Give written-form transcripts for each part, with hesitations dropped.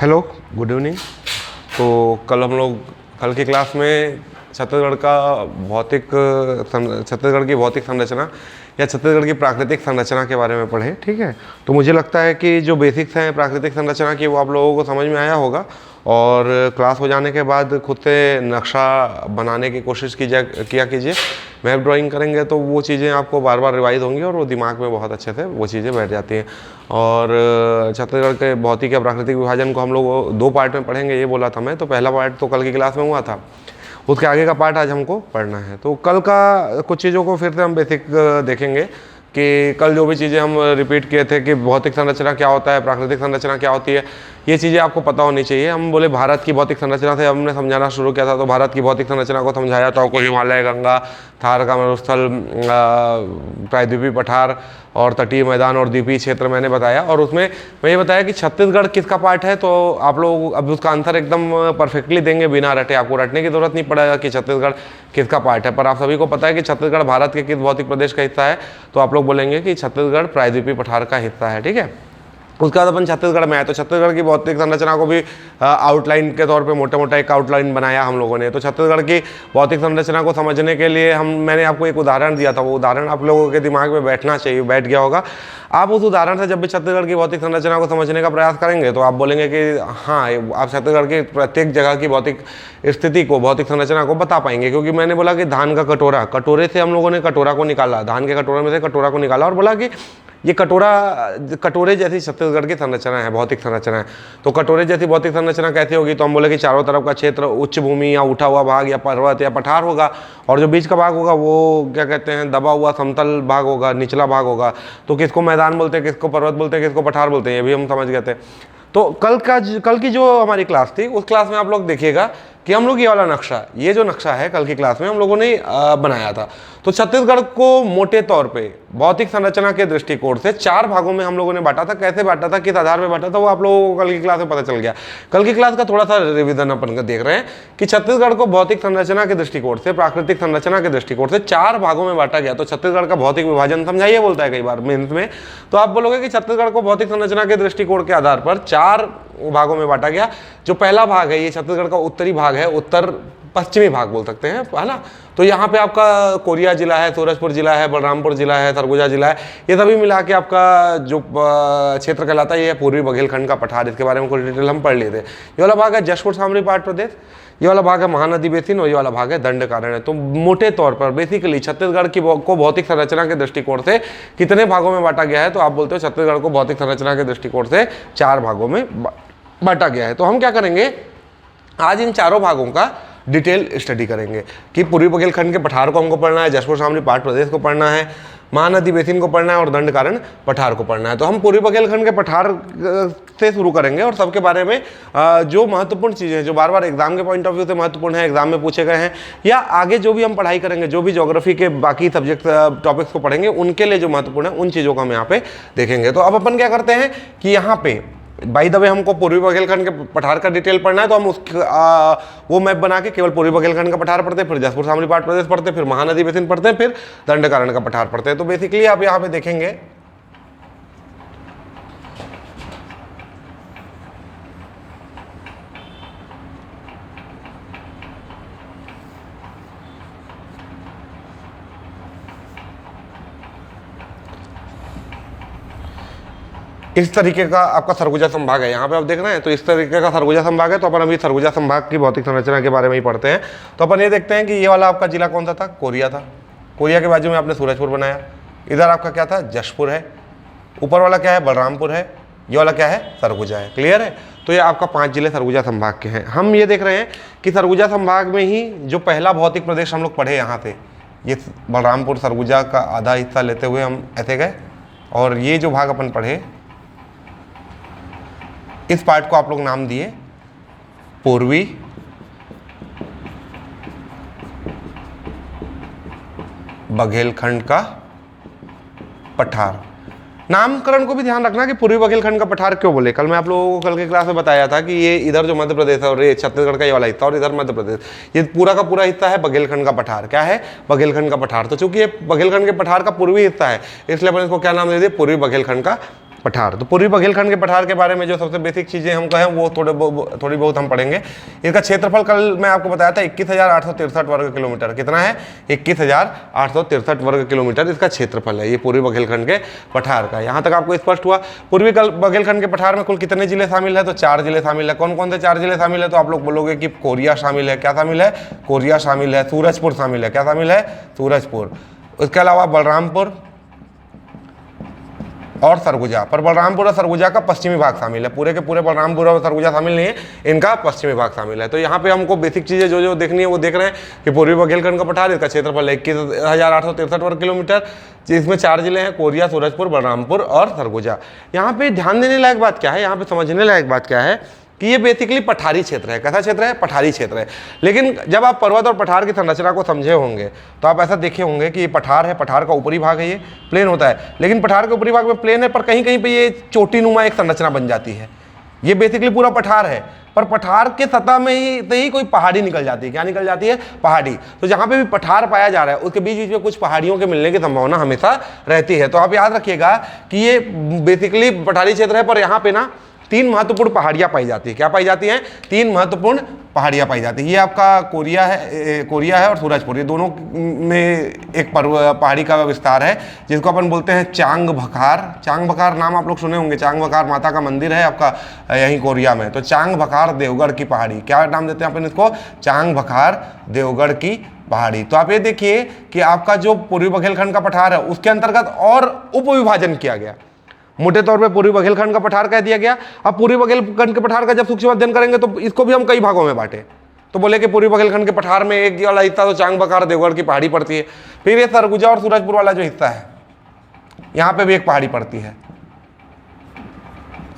Hello, good evening. तो कल की क्लास में छत्तीसगढ़ की भौतिक संरचना या छत्तीसगढ़ की प्राकृतिक संरचना के बारे में पढ़े। ठीक है, तो मुझे लगता है कि जो बेसिक्स हैं प्राकृतिक संरचना की वो आप लोगों को समझ में आया होगा, और क्लास हो जाने के बाद खुद से नक्शा बनाने की कोशिश किया कीजिए। मैप ड्राइंग करेंगे तो वो चीज़ें आपको बार बार रिवाइज होंगी और वो दिमाग में बहुत अच्छे से वो चीज़ें बैठ जाती हैं। और छत्तीसगढ़ के भौतिक या प्राकृतिक विभाजन को हम लोग 2 पार्ट में पढ़ेंगे, ये बोला था मैं। तो पहला पार्ट तो कल की क्लास में हुआ था, उसके आगे का पार्ट आज हमको पढ़ना है। तो कल का कुछ चीज़ों को फिर से हम बेसिक देखेंगे कि कल जो भी चीज़ें हम रिपीट किए थे कि भौतिक संरचना क्या होता है, प्राकृतिक संरचना क्या होती है, ये चीज़ें आपको पता होनी चाहिए। हम बोले भारत की भौतिक संरचना से हमने समझाना शुरू किया था, तो भारत की भौतिक संरचना को समझाया तो आपको हिमालय, गंगा, थार का मरुस्थल, प्रायद्वीपीय पठार और तटीय मैदान और द्वीपीय क्षेत्र मैंने बताया। और उसमें मैं ये बताया कि छत्तीसगढ़ किसका पार्ट है। तो आप लोग अब उसका आंसर एकदम परफेक्टली देंगे बिना रटे, आपको रटने की जरूरत नहीं पड़ेगा कि छत्तीसगढ़ किसका पार्ट है। पर आप सभी को पता है कि छत्तीसगढ़ भारत के किस भौतिक प्रदेश का हिस्सा है, तो आप लोग बोलेंगे कि छत्तीसगढ़ प्रायद्वीपीय पठार का हिस्सा है। ठीक है, उसके बाद अपन छत्तीसगढ़ में आए तो छत्तीसगढ़ की भौतिक संरचना को भी आउटलाइन के तौर पे मोटा मोटा एक आउटलाइन बनाया हम लोगों ने। तो छत्तीसगढ़ की भौतिक संरचना को समझने के लिए मैंने आपको एक उदाहरण दिया था, वो उदाहरण आप लोगों के दिमाग में बैठना चाहिए, बैठ गया होगा। आप उस उदाहरण से जब भी छत्तीसगढ़ की भौतिक संरचना को समझने का प्रयास करेंगे तो आप बोलेंगे कि हाँ, आप छत्तीसगढ़ की प्रत्येक जगह की भौतिक स्थिति को, भौतिक संरचना को बता पाएंगे। क्योंकि मैंने बोला कि धान का कटोरे से हम लोगों ने कटोरा को निकाला, धान के कटोरे में से कटोरा को निकाला और बोला कि ये कटोरे जैसी छत्तीसगढ़ की संरचना है, भौतिक संरचना है। तो कटोरे जैसी भौतिक संरचना कैसी होगी, तो हम बोले कि चारों तरफ का क्षेत्र उच्च भूमि या उठा हुआ भाग या पर्वत या पठार होगा, और जो बीच का भाग होगा वो क्या कहते हैं, दबा हुआ समतल भाग होगा, निचला भाग होगा। तो किसको मैदान बोलते हैं, किसको पर्वत बोलते हैं, किसको पठार बोलते हैं, ये भी हम समझ गए थे। तो कल की जो हमारी क्लास थी, उस क्लास में आप लोग देखिएगा कि हम लोग ये वाला नक्शा, ये जो नक्शा है कल की क्लास में हम लोगों ने बनाया था। तो छत्तीसगढ़ को मोटे तौर पे भौतिक संरचना के दृष्टिकोण से 4 भागों में हम लोगों ने बांटा था। कैसे बांटा था, किस आधार पर बांटा था, वो आप लोगों को कल की क्लास में पता चल गया। कल की क्लास का थोड़ा सा रिविजन अपन का देख रहे हैं कि छत्तीसगढ़ को भौतिक संरचना के दृष्टिकोण से, प्राकृतिक संरचना के दृष्टिकोण से 4 भागों में बांटा गया। तो छत्तीसगढ़ का भौतिक विभाजन समझाइए बोलता है कई बार मेंस में, तो आप बोलोगे कि छत्तीसगढ़ को भौतिक संरचना के दृष्टिकोण के आधार पर 4 भागों में बांटा गया। जो पहला भाग है, ये छत्तीसगढ़ का उत्तरी भाग है, उत्तर पश्चिमी भाग बोल सकते हैं, है ना। तो यहाँ पे आपका कोरिया जिला है, सूरजपुर जिला है, बलरामपुर जिला है, सरगुजा जिला है, ये सभी मिला के आपका जो क्षेत्र कहलाता है ये पूर्वी बघेलखंड का पठार। इसके बारे में कुछ डिटेल हम पढ़ लिए थे। ये वाला भाग है जशपुर सामरी पाट प्रदेश, ये वाला भाग है महानदी बेसिन, और ये वाला भाग है दंडकारण्य। तो मोटे तौर पर बेसिकली छत्तीसगढ़ को भौतिक संरचना के दृष्टिकोण से कितने भागों में बांटा गया है, तो आप बोलते हो छत्तीसगढ़ को भौतिक संरचना के दृष्टिकोण से 4 भागों में बांटा गया है। तो हम क्या करेंगे, आज इन 4 भागों का डिटेल स्टडी करेंगे कि पूर्वी बघेलखंड के पठार को हमको पढ़ना है, जशपुर सामरी पाट प्रदेश को पढ़ना है, महानदी बेसिन को पढ़ना है और दंडकारण्य पठार को पढ़ना है। तो हम पूर्वी बघेलखंड के पठार से शुरू करेंगे और सबके बारे में जो महत्वपूर्ण चीज़ें हैं, जो बार बार एग्जाम के पॉइंट ऑफ व्यू से महत्वपूर्ण है, एग्जाम में पूछे गए हैं, या आगे जो भी हम पढ़ाई करेंगे, जो भी ज्योग्राफी के बाकी सब्जेक्ट टॉपिक्स को पढ़ेंगे, उनके लिए जो महत्वपूर्ण है उन चीज़ों को हम यहाँ पे देखेंगे। तो अब अपन क्या करते हैं कि यहाँ पे बाय द वे हमको पूर्वी बघेलखंड के पठार का डिटेल पढ़ना है, तो हम वो मैप बना के केवल पूर्वी बघेलखंड का पठार पढ़ते हैं, फिर जशपुर सामरी पाट प्रदेश पढ़ते हैं, फिर महानदी बेसिन पढ़ते हैं, फिर दंडकारण्य का पठार पढ़ते हैं। तो बेसिकली आप यहाँ पे देखेंगे इस तरीके का आपका सरगुजा संभाग है। यहाँ पे आप देख रहे हैं, तो इस तरीके का सरगुजा संभाग है। तो अपन अभी सरगुजा संभाग की भौतिक संरचना के बारे में ही पढ़ते हैं। तो अपन ये देखते हैं कि ये वाला आपका जिला कौन सा था, कोरिया था। कोरिया के बाजू में आपने सूरजपुर बनाया, इधर आपका क्या था, जशपुर है, ऊपर वाला क्या है, बलरामपुर है, ये वाला क्या है, सरगुजा है। क्लियर है। तो ये आपका 5 जिले सरगुजा संभाग के हैं। हम ये देख रहे हैं कि सरगुजा संभाग में ही जो पहला भौतिक प्रदेश हम लोग पढ़े, यहाँ से ये बलरामपुर सरगुजा का आधा हिस्सा लेते हुए हम ऐसे गए, और ये जो भाग अपन पढ़े, इस पार्ट को आप लोग नाम दिए पूर्वी बघेलखंड का पठार। नामकरण को भी ध्यान रखना कि पूर्वी बघेलखंड का पठार क्यों बोले। कल मैं आप लोगों को कल की क्लास में बताया था कि ये इधर जो मध्य प्रदेश है और ये छत्तीसगढ़ का ये वाला हिस्सा और इधर मध्य प्रदेश, ये पूरा का पूरा हिस्सा है बघेलखंड का पठार। क्या है, बघेलखंड का पठार। तो चूंकि ये बघेलखंड के पठार का पूर्वी हिस्सा है, इसलिए अपन इसको क्या नाम दे दिए, पूर्वी बघेलखंड का पठार। तो पूर्वी बघेलखंड के पठार के बारे में जो सबसे बेसिक चीज़ें हम कहें वो थोड़ी बहुत हम पढ़ेंगे। इसका क्षेत्रफल कल मैं आपको बताया था 21,863 वर्ग किलोमीटर। कितना है? 21,863 वर्ग किलोमीटर इसका क्षेत्रफल है, ये पूर्वी बघेलखंड के पठार का। यहाँ तक आपको स्पष्ट हुआ। पूर्वी बघेलखंड के पठार में कुल कितने जिले शामिल है? तो 4 जिले शामिल है। कौन कौन से 4 जिले शामिल है? तो आप लोग बोलोगे कि कोरिया शामिल है। क्या शामिल है? कोरिया शामिल है। सूरजपुर शामिल है। क्या शामिल है? सूरजपुर। उसके अलावा बलरामपुर और सरगुजा। पर बलरामपुर और सरगुजा का पश्चिमी भाग शामिल है, पूरे के पूरे बलरामपुर और सरगुजा शामिल नहीं है, इनका पश्चिमी भाग शामिल है। तो यहाँ पे हमको बेसिक चीज़ें जो देखनी है वो देख रहे हैं कि पूर्वी बघेलखंड का पठार, इसका क्षेत्रफल 21,863 वर्ग किलोमीटर, जिसमें 4 जिले हैं, कोरिया, सूरजपुर, बलरामपुर और सरगुजा। यहाँ पे ध्यान देने लायक बात क्या है, यहाँ पे समझने लायक बात क्या है कि ये बेसिकली पठारी क्षेत्र है। कैसा क्षेत्र है? पठारी क्षेत्र है। लेकिन जब आप पर्वत और पठार की संरचना को समझे होंगे तो आप ऐसा देखे होंगे कि ये पठार है, पठार का ऊपरी भाग है, ये प्लेन होता है, लेकिन पठार के ऊपरी भाग में प्लेन है, पर कहीं कहीं पे ये चोटीनुमा एक संरचना बन जाती है। ये बेसिकली पूरा पठार है, पर पठार के सतह में ही कोई पहाड़ी निकल जाती है। क्या निकल जाती है? पहाड़ी। तो जहाँ पे भी पठार पाया जा रहा है उसके बीच बीच में कुछ पहाड़ियों के मिलने की संभावना हमेशा रहती है। तो आप याद रखिएगा कि ये बेसिकली पठारी क्षेत्र है, पर यहाँ पे ना 3 महत्वपूर्ण पहाड़ियाँ पाई जाती है। क्या पाई जाती हैं? 3 महत्वपूर्ण पहाड़ियाँ पाई जाती है। ये आपका कोरिया है और सूरजपुर, ये दोनों में एक पहाड़ी का विस्तार है जिसको अपन बोलते हैं चांग भखार। चांग भखार नाम आप लोग सुने होंगे। चांग भखार माता का मंदिर है आपका यहीं कोरिया में। तो चांग भखार देवगढ़ की पहाड़ी, क्या नाम देते हैं अपन इसको? चांग भखार देवगढ़ की पहाड़ी। तो आप ये देखिए कि आपका जो पूर्वी बघेलखंड का पठार है उसके अंतर्गत और उपविभाजन किया गया। मोटे तौर पे पूर्वी बघेलखंड का पठार कह दिया गया। अब पूर्वी बघेलखंड के पठार का जब सूक्ष्म अध्ययन करेंगे तो इसको भी हम कई भागों में बांटे। तो बोले कि पूर्वी बघेलखंड के पठार में एक वाला हिस्सा तो चांग बखार देवगढ़ की पहाड़ी पड़ती है, फिर ये सरगुजा और सूरजपुर वाला जो हिस्सा है यहाँ पे भी एक पहाड़ी पड़ती है।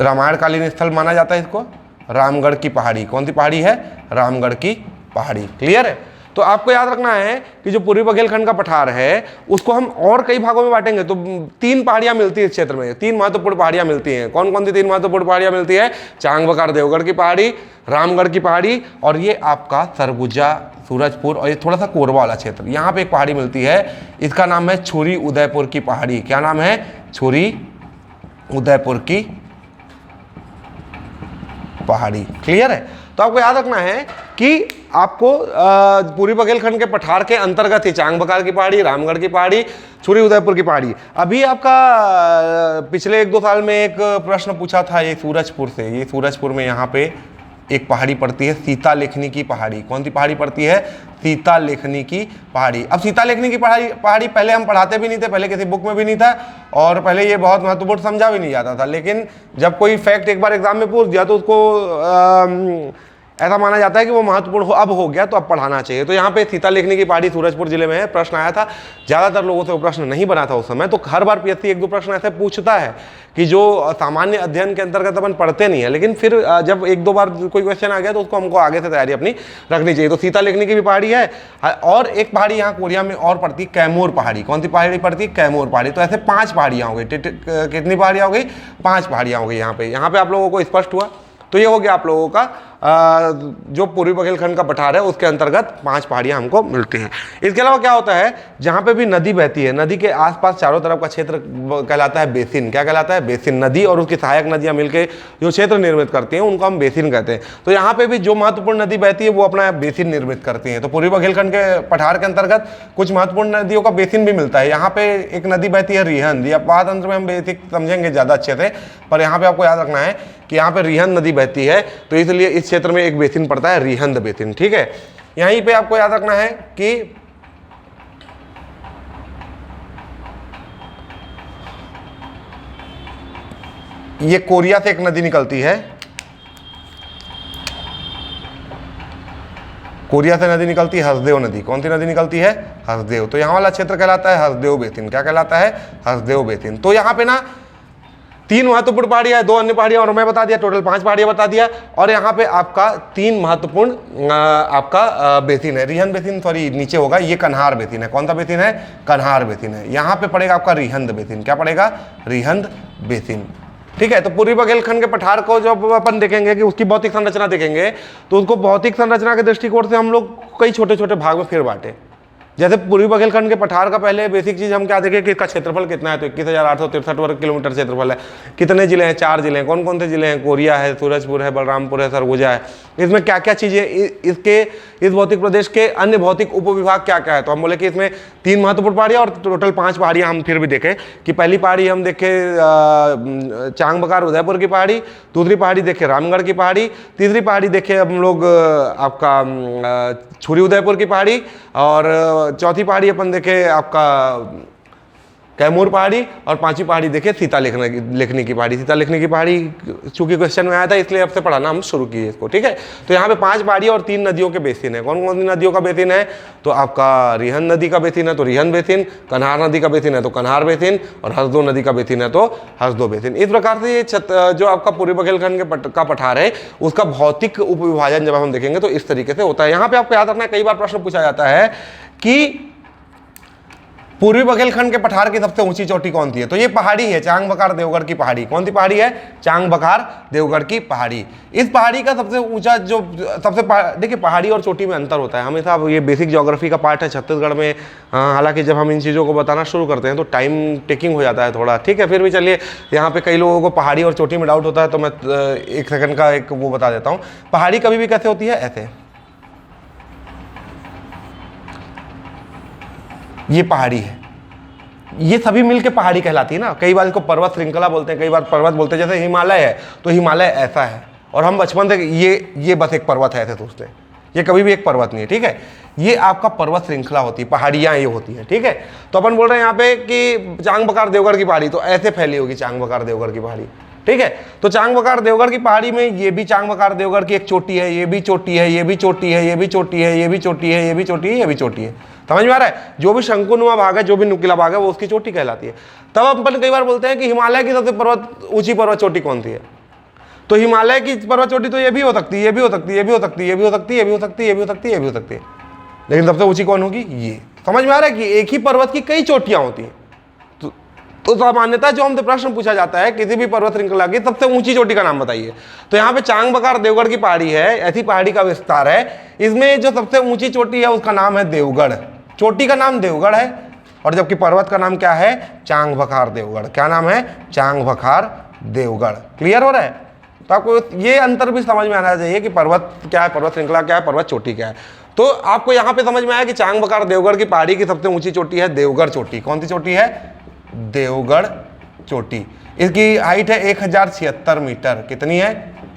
रामायणकालीन स्थल माना जाता है इसको, रामगढ़ की पहाड़ी। कौन सी पहाड़ी है? रामगढ़ की पहाड़ी। क्लियर है? तो आपको याद रखना है कि जो पूर्वी बघेलखंड का पठार है उसको हम और कई भागों में बांटेंगे तो 3 पहाड़ियां मिलती है इस क्षेत्र में। 3 महत्वपूर्ण पहाड़ियां मिलती हैं। कौन कौन सी 3 महत्वपूर्ण पहाड़ियां मिलती है? चांग बखार देवगढ़ की पहाड़ी, रामगढ़ की पहाड़ी और ये आपका सरगुजा, सूरजपुर और ये थोड़ा सा कोरबा वाला क्षेत्र। यहाँ पे एक पहाड़ी मिलती है, इसका नाम है छुरी उदयपुर की पहाड़ी। क्या नाम है? छुरी उदयपुर की पहाड़ी। क्लियर है? तो आपको याद रखना है कि आपको पूर्वी बघेलखंड के पठार के अंतर्गत ही चांग बखार की पहाड़ी, रामगढ़ की पहाड़ी, छुरी उदयपुर की पहाड़ी। अभी आपका पिछले 1-2 साल में एक प्रश्न पूछा था ये सूरजपुर से। ये सूरजपुर में यहाँ पे एक पहाड़ी पड़ती है, सीता लेखनी की पहाड़ी। कौन सी पहाड़ी पड़ती है? सीता लेखनी की पहाड़ी। अब सीता लेखनी की पहाड़ी पहले हम पढ़ाते भी नहीं थे, पहले किसी बुक में भी नहीं था और पहले ये बहुत महत्वपूर्ण समझा भी नहीं जाता था। लेकिन जब कोई फैक्ट एक बार एग्जाम में पूछ दिया तो उसको ऐसा माना जाता है कि वो महत्वपूर्ण अब हो गया तो अब पढ़ाना चाहिए। तो यहाँ पे सीता लेखनी की पहाड़ी सूरजपुर जिले में है। प्रश्न आया था, ज़्यादातर लोगों से वो प्रश्न नहीं बना था उस समय। तो हर बार पीएससी 1-2 प्रश्न ऐसे पूछता है कि जो सामान्य अध्ययन के अंतर्गत अपन पढ़ते नहीं है, लेकिन फिर जब 1-2 बार कोई क्वेश्चन आ गया तो उसको हमको आगे से तैयारी अपनी रखनी चाहिए। तो सीता लेखनी की भी पहाड़ी है और एक पहाड़ी यहाँ कोरिया में और पड़ती है, कैमूर पहाड़ी। कौन सी पहाड़ी पड़ती है? कैमूर पहाड़ी। तो ऐसे 5 पहाड़ियाँ हो गई। कितनी पहाड़ियाँ हो गई? 5 पहाड़ियाँ हो गई यहाँ पे आप लोगों को स्पष्ट हुआ। तो ये हो गया आप लोगों का जो पूर्वी बघेलखंड का पठार है उसके अंतर्गत 5 पहाड़ियां हमको मिलती हैं। इसके अलावा क्या होता है, जहाँ पे भी नदी बहती है, नदी के आसपास चारों तरफ का क्षेत्र कहलाता है बेसिन। क्या कहलाता है? बेसिन। नदी और उसकी सहायक नदियां मिलकर जो क्षेत्र निर्मित करती हैं उनको हम बेसिन कहते हैं। तो यहाँ पे भी जो महत्वपूर्ण नदी बहती है वो अपना बेसिन निर्मित करती हैं। तो पूर्वी बघेलखंड के पठार के अंतर्गत कुछ महत्वपूर्ण नदियों का बेसिन भी मिलता है। यहाँ पे एक नदी बहती है रिहंद। या बाद अंत में हम बेसिक समझेंगे ज़्यादा अच्छे से, पर यहाँ पे आपको याद रखना है कि यहाँ पे रिहंद नदी बहती है, तो इसलिए इस क्षेत्र में एक बेसिन पड़ता है, रिहंद बेसिन। ठीक है? यहीं पे आपको याद रखना है कि ये कोरिया से एक नदी निकलती है, कोरिया से नदी निकलती है हसदेव नदी। कौन सी नदी निकलती है? हसदेव। तो यहाँ वाला क्षेत्र कहलाता है हसदेव बेसिन। क्या कहलाता है? हसदेव बेसिन। तो यहाँ पे ना 3 महत्वपूर्ण पहाड़ियाँ है, 2 अन्य पहाड़ियाँ और मैं बता दिया, टोटल 5 पहाड़ियाँ बता दिया। और यहाँ पे आपका 3 महत्वपूर्ण आपका बेसिन है। रिहंद बेसिन सॉरी नीचे होगा, ये कन्हार बेसिन है। कौन सा बेसिन है? कन्हार बेसिन है। यहाँ पे पड़ेगा आपका रिहंद बेसिन। क्या पड़ेगा? रिहंद बेसिन। ठीक है? तो पूर्वी बघेलखंड के पठार को जब अपन देखेंगे कि उसकी भौतिक संरचना देखेंगे तो उसको भौतिक संरचना के दृष्टिकोण से हम लोग कई छोटे छोटे भाग में फिर बांटे। जैसे पूर्वी बघेलखंड के पठार का पहले बेसिक चीज हम क्या देखें कि इसका क्षेत्रफल कितना है, तो 21,863 वर्ग किलोमीटर क्षेत्रफल है। कितने जिले हैं, 4 जिले हैं। कौन कौन से जिले हैं, कोरिया है, सूरजपुर है, बलरामपुर है, सरगुजा है। इसमें क्या क्या चीजें, इसके इस भौतिक प्रदेश के अन्य भौतिक उपविभाग क्या क्या है, तो हम बोले कि इसमें 3 महत्वपूर्ण पहाड़ियाँ और टोटल 5 पहाड़ियाँ हम फिर भी देखें कि पहली पहाड़ी हम देखे चांग बकार उदयपुर की पहाड़ी, दूसरी पहाड़ी देखे रामगढ़ की पहाड़ी, तीसरी पहाड़ी देखे हम लोग आपका छुरी उदयपुर की पहाड़ी, और चौथी पहाड़ी अपन देखे आपका कैमूर पहाड़ी, और 5वीं पहाड़ी देखे सीता लेखनी की पहाड़ी। सीता लेखनी की पहाड़ी चूंकि क्वेश्चन में आया था इसलिए अब से पढ़ाना हम शुरू किए इसको, ठीक है। तो यहाँ पे 5 पहाड़ी और 3 नदियों के बेसिन है। कौन कौन सी नदियों का बेसिन है, तो आपका रिहन नदी का बेसिन है तो रिहन बेसिन, कन्हार नदी का बेसिन है तो कन्हार बेसिन, और हसदो नदी का बेसिन है तो हसदो बेसिन। इस प्रकार से ये जो आपका पूर्वी बघेलखंड का पठार है उसका भौतिक उपविभाजन जब हम देखेंगे तो इस तरीके से होता है। यहाँ पे आपको याद रखना है, कई बार प्रश्न पूछा जाता है कि पूर्वी बघेलखंड के पठार की सबसे ऊंची चोटी कौन सी है, तो ये पहाड़ी है चांग बकार देवगढ़ की पहाड़ी। कौन सी पहाड़ी है, चांग बकार देवगढ़ की पहाड़ी। इस पहाड़ी का सबसे ऊंचा जो देखिए पहाड़ी और चोटी में अंतर होता है हमेशा। ये बेसिक ज्योग्राफी का पार्ट है छत्तीसगढ़ में, हालांकि जब हम इन चीज़ों को बताना शुरू करते हैं तो टाइम टेकिंग हो जाता है थोड़ा, ठीक है। फिर भी चलिए, यहाँ पे कई लोगों को पहाड़ी और चोटी में डाउट होता है तो मैं 1 सेकंड का एक वो बता देता हूँ। पहाड़ी कभी भी कैसे होती है, ऐसे, ये पहाड़ी है, ये सभी मिलके पहाड़ी कहलाती है ना। कई बार इसको पर्वत श्रृंखला बोलते हैं, कई बार पर्वत बोलते हैं। जैसे हिमालय है तो हिमालय ऐसा है, और हम बचपन से ये बस एक पर्वत है ऐसे सोचते हैं, ये कभी भी एक पर्वत नहीं है, ठीक है। ये आपका पर्वत श्रृंखला होती है, पहाड़ियाँ ये होती है, ठीक है। तो अपन बोल रहे हैं यहाँ पे कि चांग बकार देवगढ़ की पहाड़ी तो ऐसे फैली होगी चांग बकार देवगढ़ की पहाड़ी, ठीक है। तो चांग बकार देवगढ़ की पहाड़ी में ये भी चांग बकार देवगढ़ की एक चोटी है, ये भी चोटी है, ये भी चोटी है, ये भी चोटी है, ये भी चोटी है, ये भी चोटी है, ये भी चोटी है। समझ में आ रहा है, जो भी शंकुनुमा भाग है, जो भी नुकीला भाग है वो उसकी चोटी कहलाती है। तब अपन कई बार बोलते हैं कि हिमालय की सबसे ऊंची पर्वत चोटी कौन सी है, तो हिमालय की पर्वत चोटी तो ये भी हो सकती है, ये भी हो सकती है, ये भी हो सकती है, ये भी हो सकती है, ये भी हो सकती है, ये भी हो सकती है, ये भी हो सकती है, लेकिन सबसे ऊंची कौन होगी, ये। समझ में आ रहा है कि एक ही पर्वत की कई चोटियां होती हैं। तो सामान्यतः जो हमसे प्रश्न पूछा जाता है किसी भी पर्वत श्रृंखला की सबसे ऊंची चोटी का नाम बताइए, तो यहाँ पे चांग बकार देवगढ़ की पहाड़ी है, ऐसी पहाड़ी का विस्तार है। इसमें जो सबसे ऊंची चोटी है उसका नाम है देवगढ़, चोटी का नाम देवगढ़ है, और जबकि पर्वत का नाम क्या है, चांग बकार देवगढ़। क्या नाम है, चांग बकार देवगढ़। क्लियर हो रहा है, तो आपको ये अंतर भी समझ में आना चाहिए कि पर्वत क्या है, पर्वत श्रृंखला क्या है, पर्वत चोटी क्या है। तो आपको यहाँ पे समझ में आया कि चांग बकार देवगढ़ की पहाड़ी की सबसे ऊंची चोटी है देवगढ़ चोटी। कौन सी चोटी है, देवगढ़ चोटी। इसकी हाइट है 1076 मीटर। कितनी है,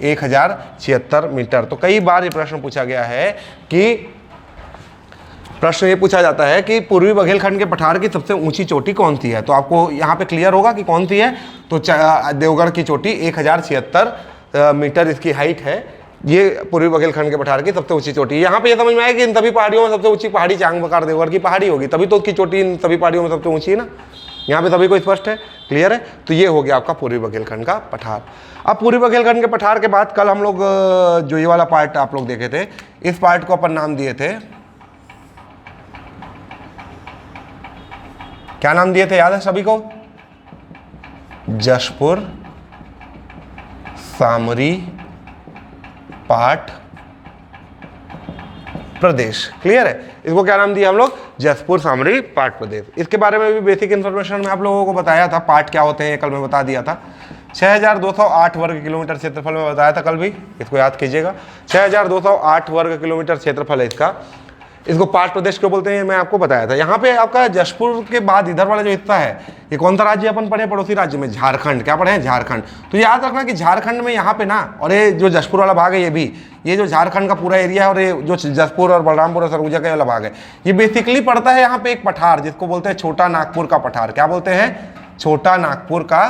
1076 मीटर। तो कई बार ये प्रश्न पूछा गया है कि प्रश्न ये पूछा जाता है कि पूर्वी बघेलखंड के पठार की सबसे ऊंची चोटी कौन सी है, तो आपको यहाँ पे क्लियर होगा कि कौन सी है। तो देवगढ़ की चोटी 1076 मीटर इसकी हाइट है, ये पूर्वी बघेलखंड के पठार की सबसे ऊंची चोटी है। यहाँ पे ये समझ में आया कि इन सभी पहाड़ियों में सबसे ऊंची पहाड़ी चांग बकार देवगढ़ की पहाड़ी होगी, तभी तो उसकी चोटी इन सभी पहाड़ियों में सबसे ऊंची है ना। यहाँ पे सभी को स्पष्ट है, क्लियर है। तो ये हो गया आपका पूर्वी बघेलखंड का पठार। अब पूर्वी बघेलखंड के पठार के बाद कल हम लोग जो ये वाला पार्ट आप लोग देखे थे, इस पार्ट को अपन नाम दिए थे, क्या नाम दिए थे, याद है सभी को, जशपुर सामरी पाट प्रदेश। क्लियर है, इसको क्या नाम दिया हम लोग, जसपुर सामरी पाट प्रदेश। इसके बारे में भी बेसिक इन्फॉर्मेशन मैं आप लोगों को बताया था, पाट क्या होते हैं कल मैं बता दिया था। 6208 वर्ग किलोमीटर क्षेत्रफल में बताया था कल भी, इसको याद कीजिएगा। 6208 वर्ग किलोमीटर क्षेत्रफल है इसका। इसको पाट प्रदेश क्यों बोलते हैं मैं आपको बताया था। यहाँ पे आपका जशपुर के बाद इधर वाला जो हिस्सा है, ये कौन सा राज्य अपन पढ़े, पड़ोसी राज्य में झारखंड। क्या पढ़े हैं, झारखंड। तो याद रखना कि झारखंड में यहाँ पे ना, और ये जो जशपुर वाला भाग है ये भी, ये जो झारखंड का पूरा एरिया है, और ये जो जशपुर और बलरामपुर और सरगुजा का वाला भाग है, ये बेसिकली पड़ता है यहाँ पे एक पठार जिसको बोलते हैं छोटा नागपुर का पठार। क्या बोलते हैं, छोटा नागपुर का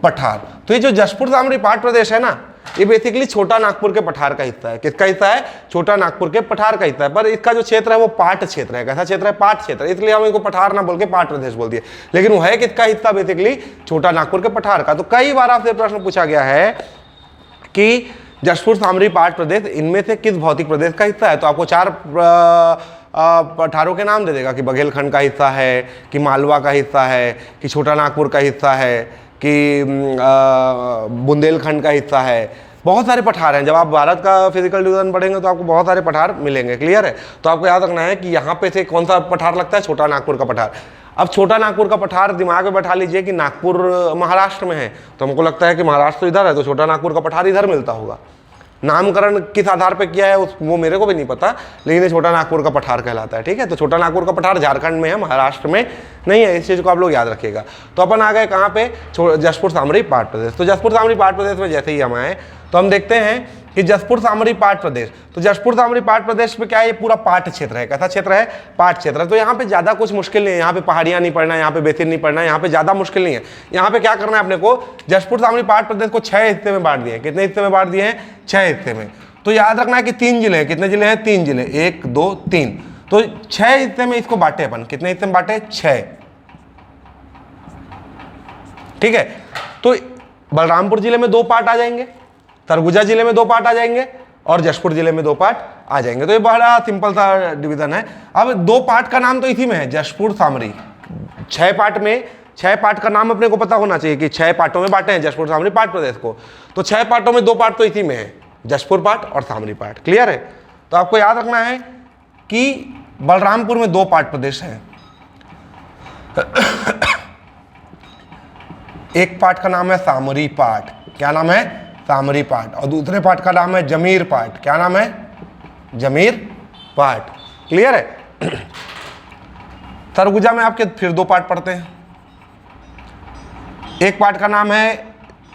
पठार। तो ये जो जशपुर सामरी पाट प्रदेश है ना, ये बेसिकली छोटा नागपुर के पठार का हिस्सा है। किसका हिस्सा है, छोटा नागपुर के पठार का हिस्सा है। पर इसका जो क्षेत्र है वो पाट क्षेत्र है। कैसा क्षेत्र है, पाट क्षेत्र, इसलिए हम इसको पठार ना बोल के पाट प्रदेश बोल दिए, लेकिन वो है किसका हिस्सा, बेसिकली छोटा नागपुर के पठार का। तो कई बार आपसे प्रश्न पूछा गया है कि जशपुर सामरी पाट प्रदेश इनमें से किस भौतिक प्रदेश का हिस्सा है, तो आपको 4 पठारों के नाम दे देगा कि बघेलखंड का हिस्सा है, कि मालवा का हिस्सा है, कि छोटा नागपुर का हिस्सा है, कि बुंदेलखंड का हिस्सा है, बहुत सारे पठार हैं। जब आप भारत का फिजिकल डिवीजन पढ़ेंगे तो आपको बहुत सारे पठार मिलेंगे, क्लियर है। तो आपको याद रखना है कि यहाँ पे से कौन सा पठार लगता है, छोटा नागपुर का पठार। अब छोटा नागपुर का पठार दिमाग में बैठा लीजिए कि नागपुर महाराष्ट्र में है, तो हमको लगता है कि महाराष्ट्र तो इधर है, तो छोटा नागपुर का पठार इधर मिलता होगा। नामकरण किस आधार पे किया है वो मेरे को भी नहीं पता, लेकिन ये छोटा नागपुर का पठार कहलाता है, ठीक है। तो छोटा नागपुर का पठार झारखंड में है, महाराष्ट्र में नहीं है, इस चीज़ को आप लोग याद रखिएगा। तो अपन आ गए कहाँ पे, जसपुर सामरी पाट प्रदेश। तो जसपुर सामरी पाट प्रदेश में जैसे ही हम आए तो हम देखते हैं कि जसपुर सामरी पाट प्रदेश, तो जसपुर सामरी पाट प्रदेश में क्या है, ये पूरा पाट क्षेत्र है। कैसा क्षेत्र है, पाट क्षेत्र। तो यहाँ पे ज़्यादा कुछ मुश्किल नहीं है, यहाँ पे पहाड़ियाँ नहीं पड़ना है, यहाँ पे बेसिन नहीं पड़ना है, यहाँ पे ज़्यादा मुश्किल नहीं है। यहाँ पे क्या करना है अपने को, जसपुर सामरी पाट प्रदेश को 6 हिस्से में बांट दिए हैं। कितने हिस्से में बांट दिए हैं, 6 हिस्से में। तो याद रखना है कि 3 जिले हैं। कितने जिले हैं, 3 जिले, 1 2 3। तो 6 हिस्से में इसको बांटे अपन। कितने हिस्से में बांटे, 6, ठीक है। तो बलरामपुर जिले में 2 पार्ट आ जाएंगे, सरगुजा जिले में 2 पार्ट आ जाएंगे और जशपुर जिले में 2 पार्ट आ जाएंगे। तो ये बड़ा सिंपल सा डिवीजन है। अब 2 पार्ट का नाम तो इसी में है, जशपुर सामरी। 6 पार्ट में, 6 पार्ट का नाम अपने को पता होना चाहिए कि 6 पार्टों में बांटे हैं जशपुर सामरी पाट प्रदेश को। तो 6 पार्टों में 2 पार्ट तो इसी में है, जशपुर पाट और सामरी पाट, क्लियर है। तो आपको याद रखना है कि बलरामपुर में 2 पाट प्रदेश हैं। एक पार्ट का नाम है सामरी पाट, क्या नाम है, सामरी पाट। और दूसरे पार्ट का नाम है जमीर पाट, क्या नाम है, जमीर पाट, क्लियर है। सरगुजा में आपके फिर 2 पार्ट पढ़ते हैं। एक पार्ट का नाम है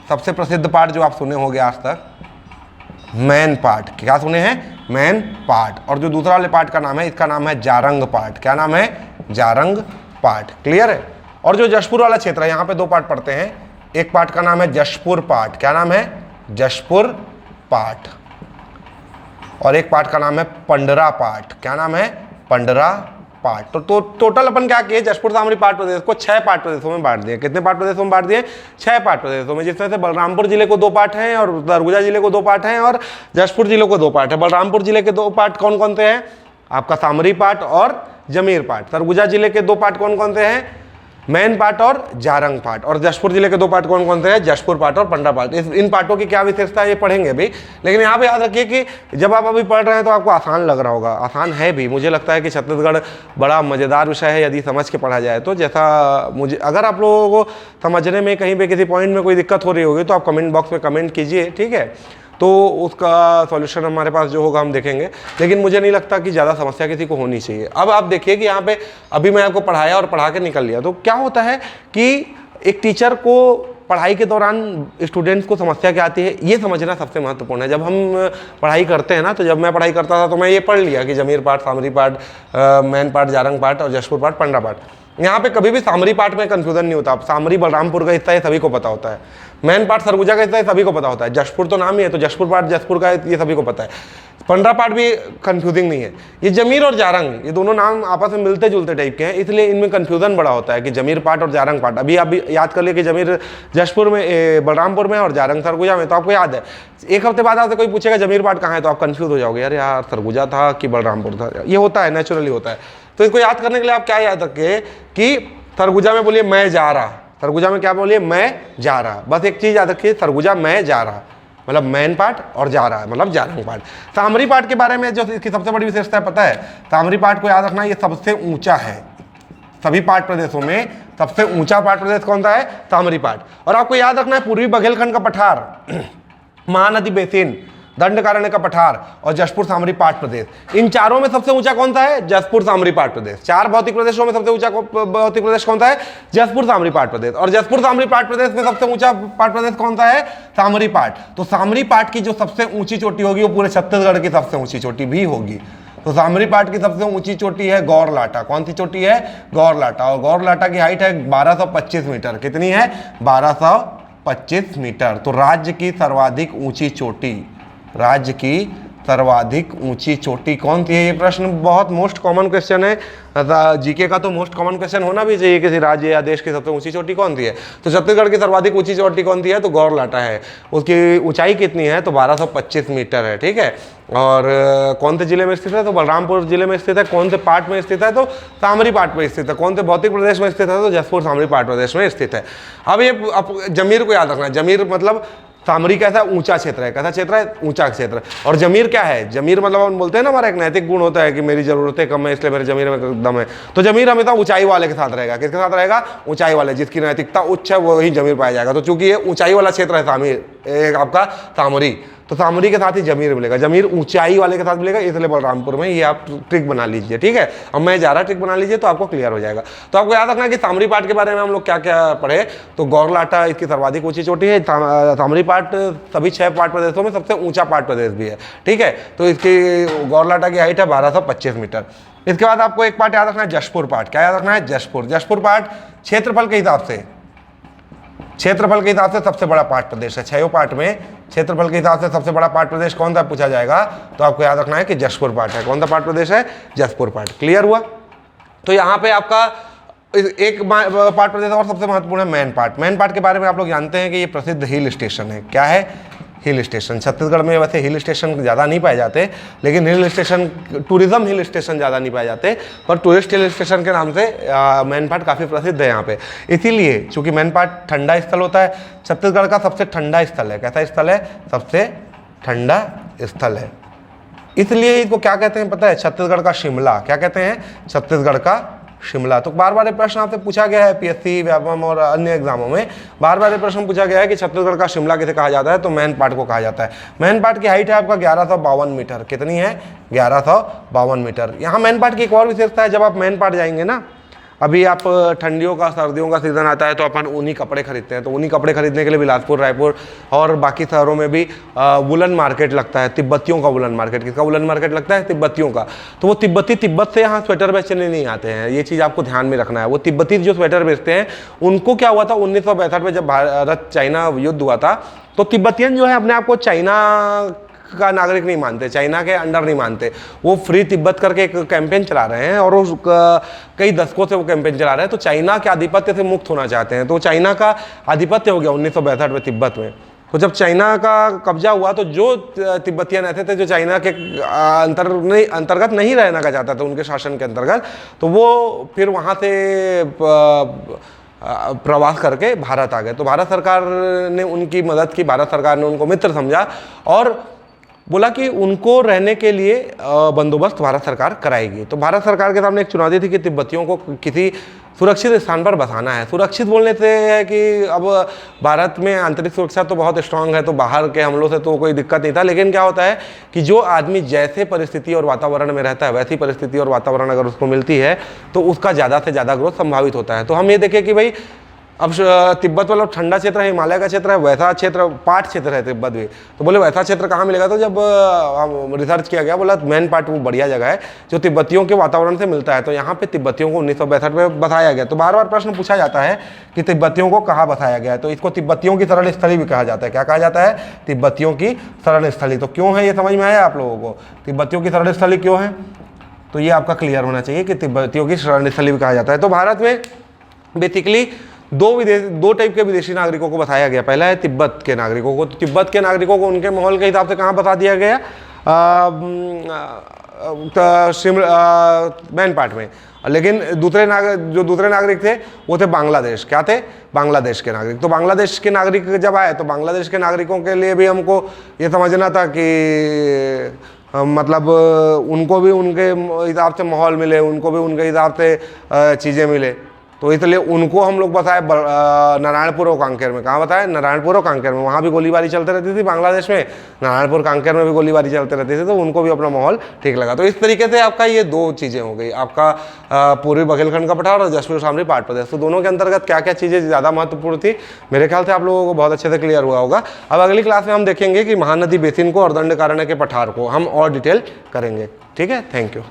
सबसे प्रसिद्ध पार्ट जो आप सुने होंगे आज तक, मैन पार्ट। क्या सुने हैं, मैन पार्ट। और जो दूसरा वाले पार्ट का नाम है, इसका नाम है जारंग पार्ट। क्या नाम है, जारंग पार्ट, क्लियर है। और जो जशपुर वाला क्षेत्र है, यहाँ पे 2 पार्ट पढ़ते हैं। एक पार्ट का नाम है जशपुर पाट, क्या नाम है, जशपुर पाट। और एक पार्ट का नाम है पंडरा पाट, क्या नाम है, पंडरा पाट। तो टोटल अपन क्या किए, जशपुर सामरी पाट प्रदेश को 6 पाट प्रदेशों में बांट दिए। कितने पाट प्रदेशों में बांट दिए, 6 पाट प्रदेशों में, जिसमें से बलरामपुर जिले को 2 पार्ट हैं और सरगुजा जिले को 2 पार्ट हैं और जशपुर जिले को 2 पार्ट है। बलरामपुर जिले के 2 पार्ट कौन कौन से हैं, आपका सामरी पाट और जमीर पाट। सरगुजा जिले के 2 पार्ट कौन कौन से हैं, मैन पार्ट और जारंग पार्ट। और जशपुर जिले के 2 पार्ट कौन कौन से हैं, जशपुर पार्ट और पंडरा पार्ट। इन पार्टों की क्या विशेषता है ये पढ़ेंगे भी, लेकिन यहाँ पे याद रखिए कि जब आप अभी पढ़ रहे हैं तो आपको आसान लग रहा होगा, आसान है भी। मुझे लगता है कि छत्तीसगढ़ बड़ा मज़ेदार विषय है यदि समझ के पढ़ा जाए तो। जैसा मुझे, अगर आप लोगों को समझने में कहीं पे किसी पॉइंट में कोई दिक्कत हो रही होगी तो आप कमेंट बॉक्स में कमेंट कीजिए, ठीक है। तो उसका सॉल्यूशन हमारे पास जो होगा हम देखेंगे, लेकिन मुझे नहीं लगता कि ज़्यादा समस्या किसी को होनी चाहिए। अब आप देखिए कि यहाँ पे अभी मैं आपको पढ़ाया और पढ़ा के निकल लिया, तो क्या होता है कि एक टीचर को पढ़ाई के दौरान स्टूडेंट्स को समस्या क्या आती है ये समझना सबसे महत्वपूर्ण है। जब हम पढ़ाई करते हैं ना, तो जब मैं पढ़ाई करता था तो मैं ये पढ़ लिया कि जमीर पाट, सामरी पाट, मैन पाट, जारंग पाट और जशपुर पाट, पंडरा पाट। यहाँ पे कभी भी सामरी पाट में कंफ्यूजन नहीं होता। सामरी बलरामपुर का हिस्सा है, सभी को पता होता है। मैन पाट सरगुजा का हिस्सा है, सभी को पता होता है। जशपुर तो नाम ही है, तो जशपुर पाट जशपुर का है, ये सभी को पता है। पंडरा पाट भी कंफ्यूजिंग नहीं है। ये जमीर और जारंग, ये दोनों नाम आपस में मिलते जुलते टाइप के हैं, इसलिए इनमें कंफ्यूजन बड़ा होता है कि जमीर पाट और जारंग पाट। अभी आप याद कर लिए कि जमीर जशपुर में, बलरामपुर में और जारंग सरगुजा में, तो आपको याद है। एक हफ्ते बाद आपसे कोई पूछेगा जमीर पाट कहाँ है, तो आप कंफ्यूज हो जाओगे, यार यार सरगुजा था कि बलरामपुर था। ये होता है, नेचुरली होता है। तो इसको याद करने के लिए आप क्या याद रखिए कि सरगुजा में बोलिए मैं जा रहा, सरगुजा में क्या बोलिए, मैं जा रहा। बस एक चीज याद रखिए, सरगुजा मैं जा रहा मतलब मैन पार्ट और जा रहा है मतलब जारंग पार्ट। सामरी पार्ट के बारे में जो इसकी सबसे बड़ी विशेषता है पता है, सामरी पार्ट को याद रखना, ये सबसे ऊंचा है सभी पार्ट प्रदेशों में। सबसे ऊंचा पार्ट प्रदेश कौन सा है, सामरी पार्ट। और आपको याद रखना है पूर्वी बघेलखंड का पठार, महानदी बेसिन, दंडकारण्य का पठार और जशपुर सामरी पाट प्रदेश, इन चारों में सबसे ऊंचा कौन सा है, जशपुर सामरी पाट प्रदेश। 4 भौतिक प्रदेशों में सबसे ऊंचा भौतिक प्रदेश कौन सा है, जशपुर सामरी पाट प्रदेश। और जशपुर सामरी पाट प्रदेश में सबसे ऊंचा पाट प्रदेश कौन सा है, सामरी पाट। तो सामरी पाट की जो सबसे ऊंची चोटी होगी वो पूरे छत्तीसगढ़ की सबसे ऊंची चोटी भी होगी। तो सामरी पाट की सबसे ऊंची चोटी है गौरलाटा। कौन सी चोटी है, गौरलाटा। और गौरलाटा की हाइट है 1225 मीटर। कितनी है, 1225 मीटर। तो राज्य की सर्वाधिक ऊंची चोटी, राज्य की सर्वाधिक ऊंची चोटी कौन सी है, ये प्रश्न बहुत मोस्ट कॉमन क्वेश्चन है। जीके का तो मोस्ट कॉमन क्वेश्चन होना भी चाहिए, किसी राज्य या देश की सबसे ऊंची चोटी कौन सी है। तो छत्तीसगढ़ की सर्वाधिक ऊंची चोटी कौन सी है, तो गौरलाटा है। उसकी ऊंचाई कितनी है, तो 1225 मीटर है, ठीक है। और कौन से जिले में स्थित है, तो बलरामपुर जिले में स्थित है। कौन से पाट में स्थित है, तो सामरी पाट में स्थित है। कौन से भौतिक प्रदेश में स्थित है, तो जशपुर सामरी पाट प्रदेश में स्थित है। अब ये जमीर को याद रखना है, जमीर मतलब सामरी कैसा है, ऊंचा क्षेत्र है। कैसा क्षेत्र है, ऊंचा क्षेत्र। और जमीर क्या है, जमीर मतलब हम बोलते हैं ना हमारा एक नैतिक गुण होता है कि मेरी जरूरतें कम है इसलिए मेरे जमीर में दम है। तो जमीर हमेशा ऊंचाई वाले के साथ रहेगा। किसके साथ रहेगा, ऊंचाई वाले, जिसकी नैतिकता उच्च है वही जमीर पाया जाएगा। तो चूंकि ये ऊंचाई वाला क्षेत्र है सामीर, आपका सामरी, तो सामरी के साथ ही जमीर मिलेगा। जमीर ऊंचाई वाले के साथ मिलेगा, इसलिए बलरामपुर में। ये आप ट्रिक बना लीजिए, ठीक है। अब मैं जा रहा ट्रिक बना लीजिए तो आपको क्लियर हो जाएगा। तो आपको याद रखना कि सामरी पाट के बारे में हम लोग क्या क्या पढ़े। तो गौरलाटा इसकी सर्वाधिक ऊंची चोटी है। सामरी पाट सभी 6 पाट प्रदेशों में सबसे ऊंचा पाट प्रदेश भी है, ठीक है। तो इसकी गौरलाटा की हाइट है 1225 मीटर। इसके बाद आपको एक पाट याद रखना है, जशपुर पाट। क्या याद रखना है, जशपुर। जशपुर पाट क्षेत्रफल के हिसाब से सबसे बड़ा पाट प्रदेश है। 6 पाट में क्षेत्रफल के हिसाब से सबसे बड़ा पाट प्रदेश कौन सा पूछा जाएगा, तो आपको याद रखना है कि जशपुर पाट है। कौन सा पाट प्रदेश है, जशपुर पाट। क्लियर हुआ। तो यहाँ पे आपका एक पाट प्रदेश और सबसे महत्वपूर्ण है मैन पाट। मैन पाट के बारे में आप लोग जानते हैं कि ये प्रसिद्ध हिल स्टेशन है। क्या है, हिल स्टेशन। छत्तीसगढ़ में वैसे हिल स्टेशन ज़्यादा नहीं पाए जाते, लेकिन hill station, tourism hill station ज़्यादा नहीं पाए जाते, पर टूरिस्ट हिल स्टेशन के नाम से मैनपाट काफ़ी प्रसिद्ध है यहाँ पे। इसीलिए चूंकि मैनपाट ठंडा स्थल होता है, छत्तीसगढ़ का सबसे ठंडा स्थल है। कैसा स्थल है, सबसे ठंडा स्थल है। इसलिए इसको क्या कहते हैं पता है, छत्तीसगढ़ का शिमला। क्या कहते हैं, छत्तीसगढ़ का शिमला। तो बार बार ये प्रश्न आपसे पूछा गया है पीएससी, व्यापम और अन्य एग्जामों में बार बार ये प्रश्न पूछा गया है कि छत्तीसगढ़ का शिमला किसे कहा जाता है, तो मैन पाट को कहा जाता है। मैन पाट की हाइट है आपका 1152 मीटर। कितनी है, 1152 मीटर। यहाँ मैन पाट की एक और विशेषता है, जब आप मैन पाट जाएंगे ना, अभी आप ठंडियों का सर्दियों का सीज़न आता है तो अपन ऊनी कपड़े खरीदते हैं। तो ऊनी कपड़े खरीदने के लिए बिलासपुर, रायपुर और बाकी शहरों में भी वुलन मार्केट लगता है। तिब्बतियों का वुलन मार्केट। किसका वुलन मार्केट लगता है, तिब्बतियों का। तो वो तिब्बत से यहाँ स्वेटर बेचने नहीं आते हैं, ये चीज़ आपको ध्यान में रखना है। वो तिब्बती जो स्वेटर बेचते हैं, उनको क्या हुआ था 1962 में जब भारत चाइना युद्ध हुआ था, तो तिब्बतियन जो है अपने आप को चाइना का नागरिक नहीं मानते, चाइना के अंडर नहीं मानते। वो फ्री तिब्बत करके एक कैंपेन चला रहे हैं और वो कई दशकों से वो कैंपेन चला रहे हैं। तो चाइना के आधिपत्य से मुक्त होना चाहते हैं। तो चाइना का आधिपत्य हो गया 1962 में तिब्बत में। तो जब चाइना का कब्जा हुआ तो जो तिब्बतियन ऐसे थे जो चाइना के अंतर्गत नहीं रहना का चाहता था, उनके शासन के अंतर्गत, तो वो फिर वहाँ से प्रवास करके भारत आ गए। तो भारत सरकार ने उनकी मदद की, भारत सरकार ने उनको मित्र समझा और बोला कि उनको रहने के लिए बंदोबस्त भारत सरकार कराएगी। तो भारत सरकार के सामने एक चुनौती थी कि तिब्बतियों को किसी सुरक्षित स्थान पर बसाना है। सुरक्षित बोलने से है कि अब भारत में आंतरिक सुरक्षा तो बहुत स्ट्रांग है, तो बाहर के हमलों से तो कोई दिक्कत नहीं था। लेकिन क्या होता है कि जो आदमी जैसे परिस्थिति और वातावरण में रहता है, वैसी परिस्थिति और वातावरण अगर उसको मिलती है तो उसका ज़्यादा से ज़्यादा ग्रोथ संभावित होता है। तो हम ये देखें कि भाई अब तिब्बत वाला ठंडा क्षेत्र है, हिमालय का क्षेत्र है, वैसा क्षेत्र पाट क्षेत्र है तिब्बत भी। तो बोले वैसा क्षेत्र कहाँ मिलेगा, तो जब रिसर्च किया गया बोला मैन पाट वो बढ़िया जगह है जो तिब्बतियों के वातावरण से मिलता है। तो यहाँ पे तिब्बतियों को 1962 में बसाया गया। तो बार बार प्रश्न पूछा जाता है कि तिब्बतियों को कहाँ बसाया गया है, तो इसको तिब्बतियों की शरण स्थली भी कहा जाता है। क्या कहा जाता है, तिब्बतियों की शरण स्थली। तो क्यों है ये समझ में आया आप लोगों को, तिब्बतियों की शरण स्थली क्यों है, तो ये आपका क्लियर होना चाहिए कि तिब्बतियों की शरण स्थली भी कहा जाता है। तो भारत में बेसिकली दो टाइप के विदेशी नागरिकों को बताया गया। पहला है तिब्बत के नागरिकों को। तो तिब्बत के नागरिकों को उनके माहौल के हिसाब से कहाँ बता दिया गया, मैन पाट में। लेकिन दूसरे नागरिक थे वो थे बांग्लादेश। क्या थे, बांग्लादेश के नागरिक। तो बांग्लादेश के नागरिक जब आए तो बांग्लादेश के नागरिकों के लिए भी हमको ये समझना था कि मतलब उनको भी उनके हिसाब से माहौल मिले, उनको भी उनके हिसाब से चीज़ें मिले। तो इसलिए उनको हम लोग बताए नारायणपुर और कांकेर में। कहाँ बताए, नारायणपुर और कांकेर में। वहाँ भी गोलीबारी चलती रहती थी बांग्लादेश में, नारायणपुर कांकेर में भी गोलीबारी चलती रहती थी, तो उनको भी अपना माहौल ठीक लगा। तो इस तरीके से आपका ये दो चीज़ें हो गई, आपका पूर्वी बघेलखंड का पठार और जशपुर शामली पाट प्रदेश। तो दोनों के अंतर्गत क्या क्या चीज़ें ज़्यादा महत्वपूर्ण थी, मेरे ख्याल से आप लोगों को बहुत अच्छे से क्लियर हुआ होगा। अब अगली क्लास में हम देखेंगे कि महानदी बेसिन को और दंडकारण्य के पठार को हम और डिटेल करेंगे। ठीक है, थैंक यू।